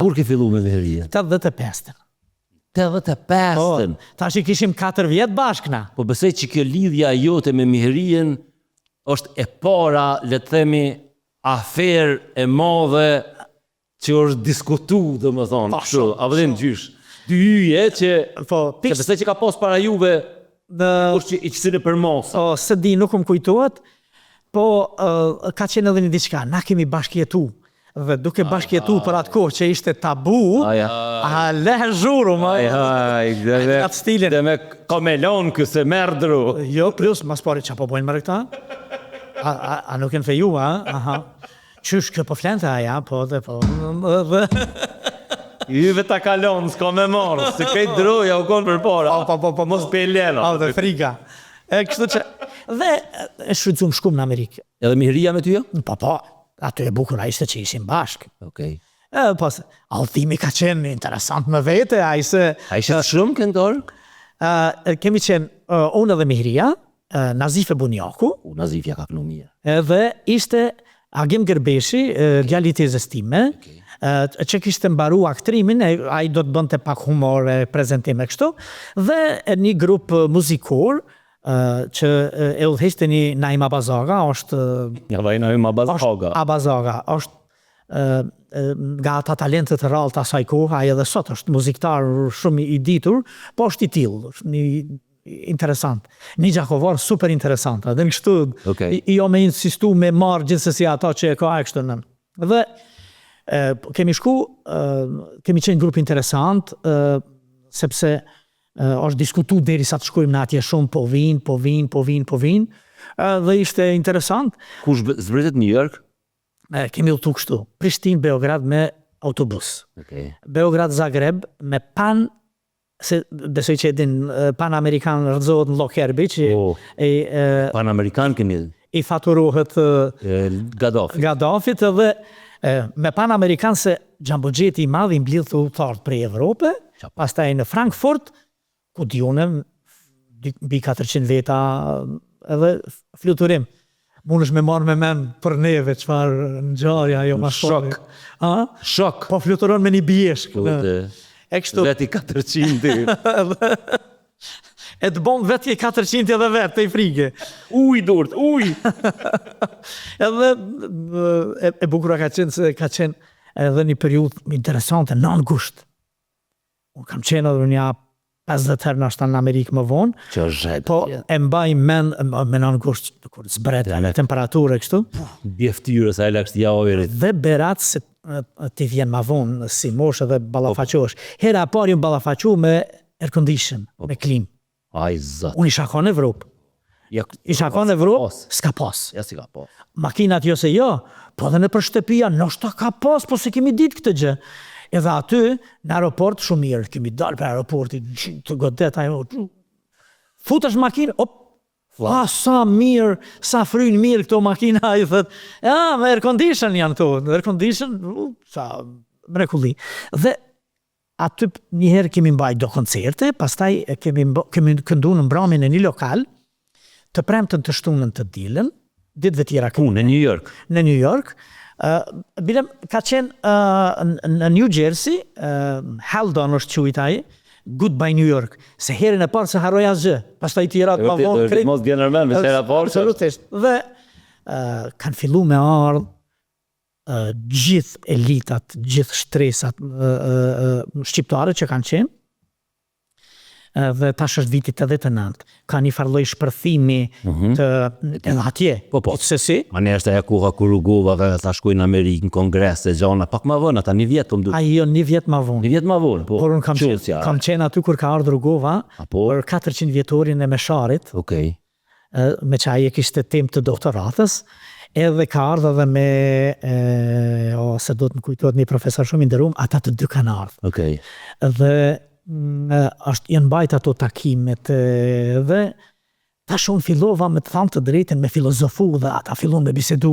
Kur ke fillu me mihëria? 85. 85. Tash i kishim 4 vjet bashkëna. Po besoj që kjo lidhja jote me mihërien është e para, le të themi, aferë e madhe që është diskutu, domethënë, kështu, apo dhe në gjysh. Dy yje që besoj që ka pas para juve kush që i qësire për mosa. Se di, nuk më kujtohet, po ka qenë edhe një diçka, na kemi bashkjetu. Dhe duke bashkjetu për atë kohë që ishte tabu, lehe zhuru, atë stilin. Dhe me kamelon këse merdru. Jo, plus, mas pari që po bojnë më këta? A nuk e në feju, aha. Qysh kjo po flente aja, po dhe po. Juve ta kalon, s'ka me marë, se kejt droja u konë për para. Po, mos pe leno. Dhe friga. Kështu që, dhe e shfrytëzum shkum në Amerikë. Edhe mihëria me ty jo? Po. Aty e bukur ishte që ishim bashkë. Okej. Pas, Alltimi ka qenë interesant me vete, a ishte shumë këngëtor? Kemi qenë unë dhe mihëria, Nazif e Bunjaku. Nazif ja ka kënu mirë. Edhe ishte Agim Gërbeshi, djali i tezës time, që kishte mbaru aktrimin, ai do të bënte pak humor e prezentime kështu, dhe një grup muzikor, që e udhëheqte një Naim Abazaga, është Naim Abazaga. Abazaga është nga ata talentet e rrallë të asaj kohë, ai edhe sot është muziktar shumë i ditur, po është i tillë, është një interesant. Një gjakovar super interesant, dhe në kështu jo me insistu me marrë gjithsesi ata që e ka e kështu nën. Dhe kemi shku, kemi qenë grup interesant, sepse është diskutu deri sa të shkojmë në atje shumë, po vinë, dhe ishte interesant. Kush zbritet New York? Kemi udhëtu kështu, Prishtinë, Beograd me autobus. Beograd, Zagreb, me besoj që edin Pan-Amerikan rëzohet në Lokerbi, që Pan-Amerikan kemi i faturohet Gaddafit, dhe me Pan-Amerikan se Gjambogjeti i madh i mblidh të udhëtarët prej Evrope, pastaj në Frankfurt, ku dionem, bi 400 veta edhe fluturim. Mund është me marrë me men për neve, qëfar në gjarja, jo ma shok. Shok. Po fluturon me një bjeshk. Veti 400. E të bon veti 400 edhe vetë, të i frike. Uj, durt, uj. Edhe e bukura ka qenë, se ka qenë edhe një periud interesante, në angusht. Unë kam qenë edhe një 50 herë nashta në Amerikë më vonë, po e mbaj men në angusht, kur zbret, temperaturë e kështu. Bjeftyrë, sa e lakës tja ojerit. Dhe berat se ti vjen ma vonë, si moshë dhe balafaqosh. Hera par ju balafaqo me air condition, me klim. Aj, zot. Unë isha ka në Evropë. Isha ka në Evropë, s'ka pas. Ja, si ka pas. Makinat jo se jo, po dhe në për shtëpia, nështë ka pas, po se kemi ditë këtë gjë. Edhe aty, në aeroport, shumë mirë, kemi dalë për aeroportit, të godet, futesh makinë, sa mirë, sa frynë mirë këto makina, i thët, me air condition janë to, air condition, sa mrekulli. Dhe aty njëherë kemi mbaj do koncerte, pastaj kemi këndu në mbramin e një lokal, të premtën të shtunën të dilën, ditëve tjera në New York. Në New York, bilem, ka qenë në New Jersey, Haldon është quajtaj, Goodbye New York, se herën e parë se haroj asgjë, pastaj tjera të pavon krejt. Mos bjenë nërmen, me sera parë. Absolutisht. Dhe kanë fillu me ardhë gjithë elitat, gjithë shtresat shqiptare që kanë qenë, dhe tash është vitit 89. Ka një farloj shpërthimi të atje. Po. Sesi. Ma një është e kuha kur u gova dhe ta shkuj në Amerikë, në kongres, e gjona, pak ma vënë, ata një vjetë të mdu. Jo, një vjetë ma vonë. Një vjetë ma vonë, po. Por unë kam qenë aty kur ka ardhur Rugova, për 400 vjetorin e Mesharit, me që aje kishte tem të doktoratës, edhe ka ardhë dhe me, se do të më kujtojt një profesor shumë i nderuar, ata të dy kanë ardhë. Dhe janë bajt ato takimet dhe tash unë fillova me të thamë të drejten me filozofu dhe ata fillon me bisedu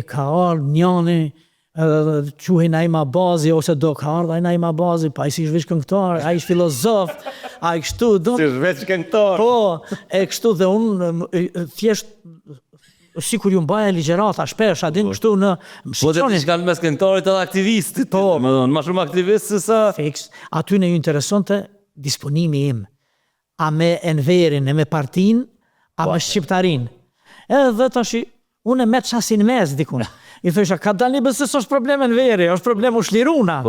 ka ardhë njani quhej Naim Abazi ose do ka ardhë Naim Abazi pa i si shvish këngëtar a ish filozof a i kështu si shvish këngëtar po e kështu dhe unë thjesht sikur ju mbaja ligjerata shpesh, a din kështu në Po të diçka në mes këngëtarit edhe aktivistit. Po, më shumë aktivist se sa fiks. Aty në ju interesonte disponimi im. A me Enverin, e me partin, a me shqiptarin. Edhe tash unë me qasin mes dikun. I thësha, ka dalë një bëse s'është problem Enveri, është problem u shliruna.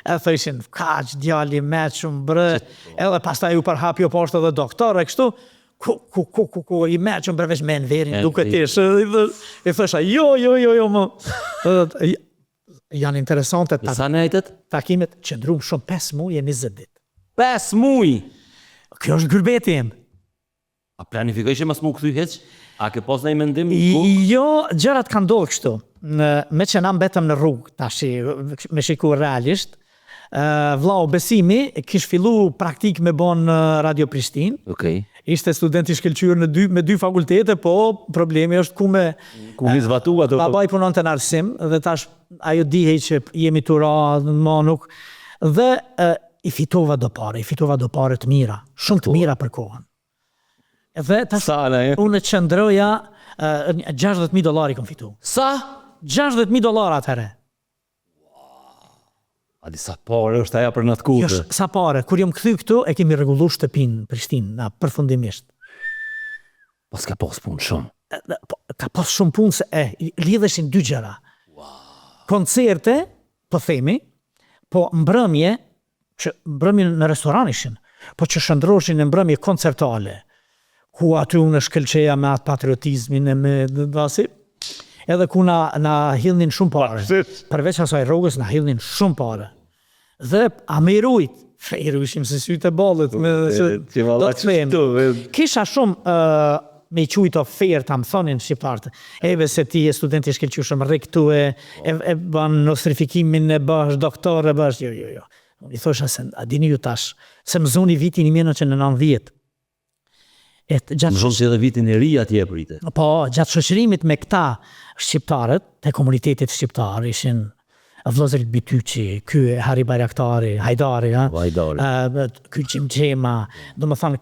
E thëshin, kaq djali me shumë bre, edhe pastaj u përhapi o poshtë edhe doktor, e kështu, i me shumë përveç me Enverin, duke tish. I thësha, jo, më. Janë interesante takimet, qëndrum shumë 5 muaj e 20 dit. 5 muaj? Kjo është gërbeti im. A planifikoj që mas mu këthy heq? A ke pas në i mendim? Jo, gjërat kanë ndodhur kështu. Me që na mbetëm në rrugë, tash me shiku realisht, vllau Besimi kish fillu praktik me bon Radio Prishtinë. Ishte student i shkëlqyer me 2 fakultete, po problemi është ku mi zvatu ato. Babai punon të në arsim dhe tash ajo dihej që jemi tura, më nuk. Dhe i fitova do pare të mira, shumë të mira për kohën. Dhe tash unë qëndroja $60,000 kom fitu. Sa? $60,000 atëre. A di sa pare është aja për në të kutë? Jo, sa pare. Kur jom këthy këtu, e kemi rregullu shtëpinë në Prishtinë, përfundimisht. Pas ka pas punë shumë? Ka pas shumë punë se lidheshin 2 gjëra. Koncerte, po themi, po mbrëmje në restoran ishin, po që shëndroshin në mbrëmje koncertale, ku aty unë shkëlqeja me atë patriotizmin e me dasi, edhe ku na hillnin shumë pare. Përveç asaj rrogës na hillnin shumë pare. Dhe a me i rujshim se sytë e ballet. Kisha shumë me i qujtë oferta, më thonin shqiptartë. Eve se ti e studenti e shkelqushëm rrik tu e ban nostrifikimin e bash, doktor e bash, jo. I thosha se, a dini ju tash, se më zoni vitin 1990. Më zonë që edhe vitin e ri atje prite. Po, gjatë shoqërimit me këta shqiptarët, të komunitetit shqiptar, ishin vëllezërit Bityçi, ky Hari Bayraktari, Hajdari, ky Gjimxhema, do më thonë,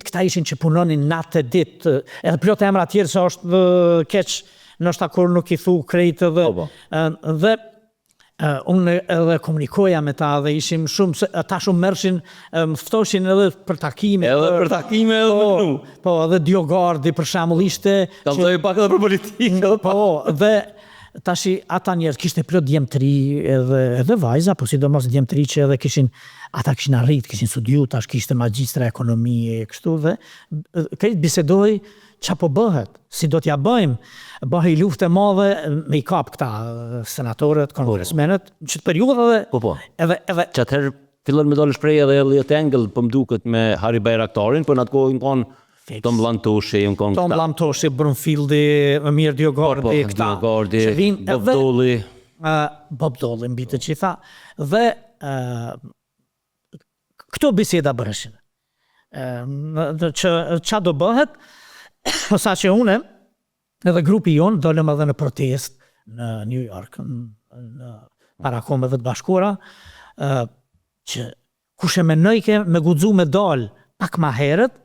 këta ishin që punonin natë e ditë, edhe plot emra tjerë se është keq, nështë kur nuk i thu krejtë dhe unë edhe komunikoja me ta dhe ishim shumë, ta shumë mërshin, më ftoshin edhe për takime. Po, edhe Diogardi për shembull ishte. Kalzoj pak edhe për politikë. Po, dhe tashi ata njerëz kishte plot djemtëri edhe vajza, po sidomos djemtëri që edhe ata kishin arrit, kishin studiu, tash kishte magjistra ekonomie kështu dhe krejt bisedoj qa po bëhet, si do t'ja bëjmë, bëhe i luftë e madhe me i kap këta senatorët, kongresmenet, në qëtë periudhë edhe... Që atëherë fillon me dollë shprej edhe Elliot Engel për mduket me Hari Bayraktarin, për në atë kohë në konë Tom Lantoshi, Tom Lantoshi, Brunfieldi, Mirë Diogardi, këta. Bob Dole, mbi të qitha. Dhe këto biseda bërëshin. Qa do bëhet, sa që une, edhe grupi jonë, dolem edhe në protest në New York, në para Kombeve të Bashkuara, që kushe me nëjke me guxu me dal pak ma herët,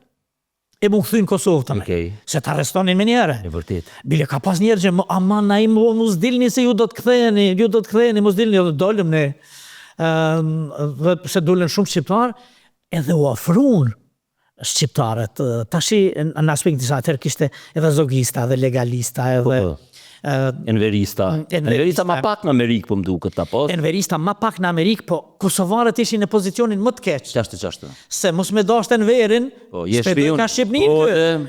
e mu këthy në Kosovë të me, se të arrestonin me njere. Bile ka pas njerë që, ama na im mu s'dilni se ju do të kthejeni, mu s'dilni, dhe dolem ne, dhe se dolem shumë shqiptar, edhe u ofrun shqiptarët, tashi në aspekt disa atër kishte edhe zogista dhe legalista edhe Enverista ma pak në Amerikë po mdu këtë apos Enverista ma pak në Amerikë, po Kosovarët ishin në pozicionin më të keq Qashtë se mos me dasht Enverin spetoj ka Shqipnin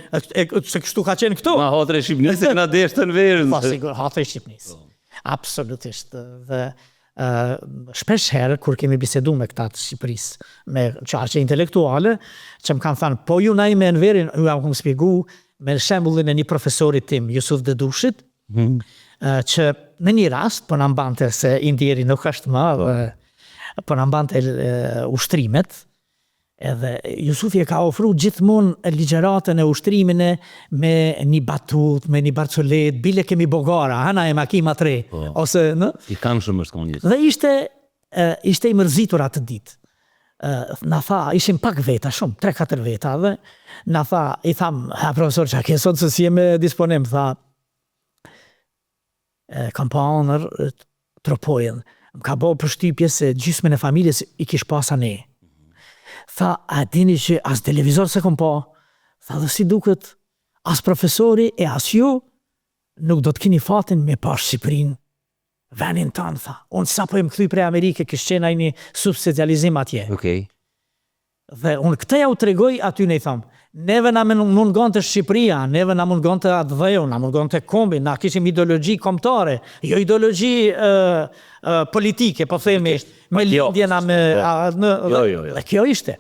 se kështu ka qenë këtu ma hatre Shqipnin se këna desht Enverin hatre Shqipnis absolutisht dhe shpesh herë kur kemi bisedu me këta të Shqipërisë me qarqe intelektuale që më kanë thënë po ju na i me Enverin ju jam këmë spjegu me shembullin e një profesorit tim Jusuf Dedushit që në një rast po në mbante se Indieri nuk është më po në mbante ushtrimet edhe Jusufi e ka ofru gjithmonë ligjeratën e ushtrimin me një batut, me një barcolet, bile kemi bogara, hana e makima 3. Ose, në? I kanë shumë është komunist. Dhe ishte i mërzitur atë ditë. Na tha, ishim pak veta, shumë, 3-4 veta, dhe na tha, i tham, profesor, që a ke sot se si jeme disponim, tha, kam pa anër Tropojën. Më ka bo përshtypje se gjysmën e familjes i kish pasa ne. Tha, a dini që as televizor se kom pa? Tha, dhe si duket, as profesori e as ju nuk do të kini fatin me pa Shqipërinë. Venin tanë, tha. Unë sa po e më kthy prej Amerike, kishtë qena një subsidializim atje. Dhe unë këta ja u tregoj aty ne i thamë, neve na mungon të Shqipëria, neve na mungon të atë dheu, na mungon të kombi, na kishim ideologji kombëtare, jo ideologji politike, po themi, me lindjena me... Dhe kjo ishte.